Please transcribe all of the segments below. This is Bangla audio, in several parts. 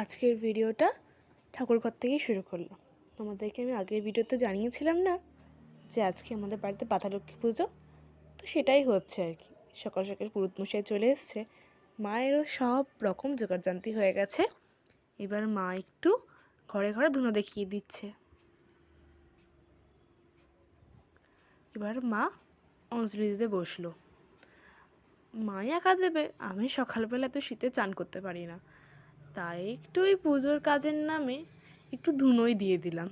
আজকের ভিডিওটা ঠাকুরঘর থেকেই শুরু করলাম। তোমাদেরকে আমি আগের ভিডিওতে জানিয়েছিলাম না যে আজকে আমাদের বাড়িতে পাতা লক্ষ্মী পুজো, তো সেটাই হচ্ছে আর কি। সকাল সকাল পুরুতমশাই চলে এসছে, মায়েরও সব রকম জোগাড়জান্তি হয়ে গেছে। এবার মা একটু ঘরে ঘরে ধুনো দেখিয়ে দিচ্ছে। এবার মা অঞ্জলি দিতে বসলো। মা একা দেবে, আমি সকালবেলা তো শীতে চান করতে পারি না, তাই একটু ওই পুজোর কাজের নামে একটু ধুনোই দিয়ে দিলাম।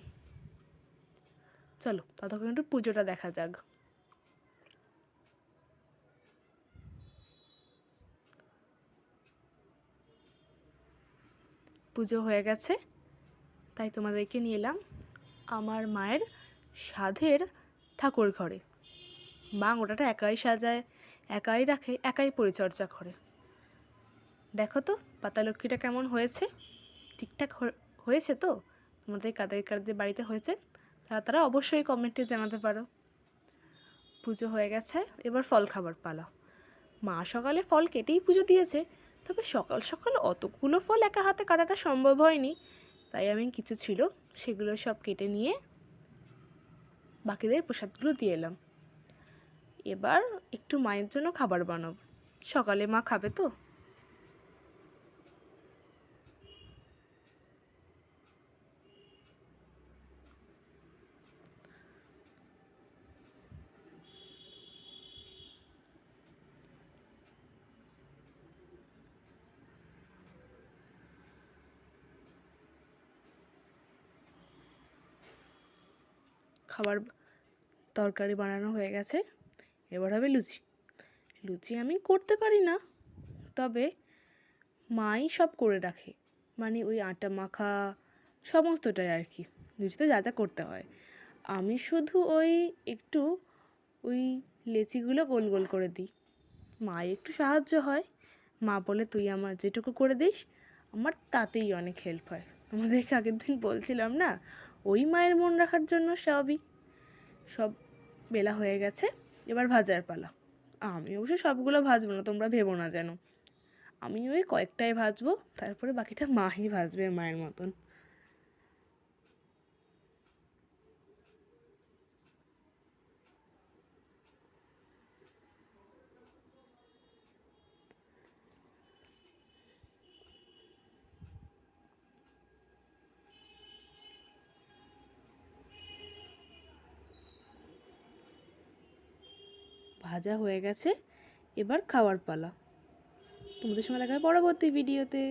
চলো ততক্ষণ একটু পুজোটা দেখা যাক। পুজো হয়ে গেছে, তাই তোমাদেরকে নিয়ে এলাম আমার মায়ের সাধের ঠাকুর ঘরে। মা ওটাটা একাই সাজায়, একাই রাখে, একাই পরিচর্যা করে। দেখো তো পাতা লক্ষ্মীটা কেমন হয়েছে, ঠিকঠাক হয়েছে তো? তোমাদের কাদের কাদের বাড়িতে হয়েছে তারা অবশ্যই কমেন্টে জানাতে পারো। পুজো হয়ে গেছে, এবার ফল খাবার পালা। মা সকালে ফল কেটেই পুজো দিয়েছে, তবে সকাল সকাল অতগুলো ফল একা হাতে কাটাটা সম্ভব হয়নি, তাই আমি কিছু ছিল সেগুলো সব কেটে নিয়ে বাকিদের প্রসাদগুলো দিয়ে এলাম। এবার একটু মায়ের জন্য খাবার বানাবো, সকালে মা খাবে তো। খাবার তরকারি বানানো হয়ে গেছে, এবার হবে লুচি। লুচি আমি করতে পারি না, তবে মাই সব করে রাখে, মানে ওই আটা মাখা সমস্তটাই আর কি। লুচিতে যা যা করতে হয়, আমি শুধু ওই একটু ওই লেচিগুলো গোল গোল করে দিই। মায়ের একটু সাহায্য হয়, মা বলে তুই আমার যেটুকু করে দিস আমার তাতেই অনেক হেল্প হয়। তোমাদেরকে আগের দিন বলছিলাম না, ওই মায়ের মন রাখার জন্য সব বেলা হয়ে গেছে, এবার ভাজার পালা। আমি অবশ্য সবগুলো ভাজবো না, তোমরা ভেবো না যেন। আমি ওই কয়েকটাই ভাজবো, তারপরে বাকিটা মাই ভাজবে মায়ের মতন। ভাজা হয়ে গেছে, এবার খাওয়ার পালা। তোমাদের সঙ্গে দেখা হয় পরবর্তী ভিডিওতে।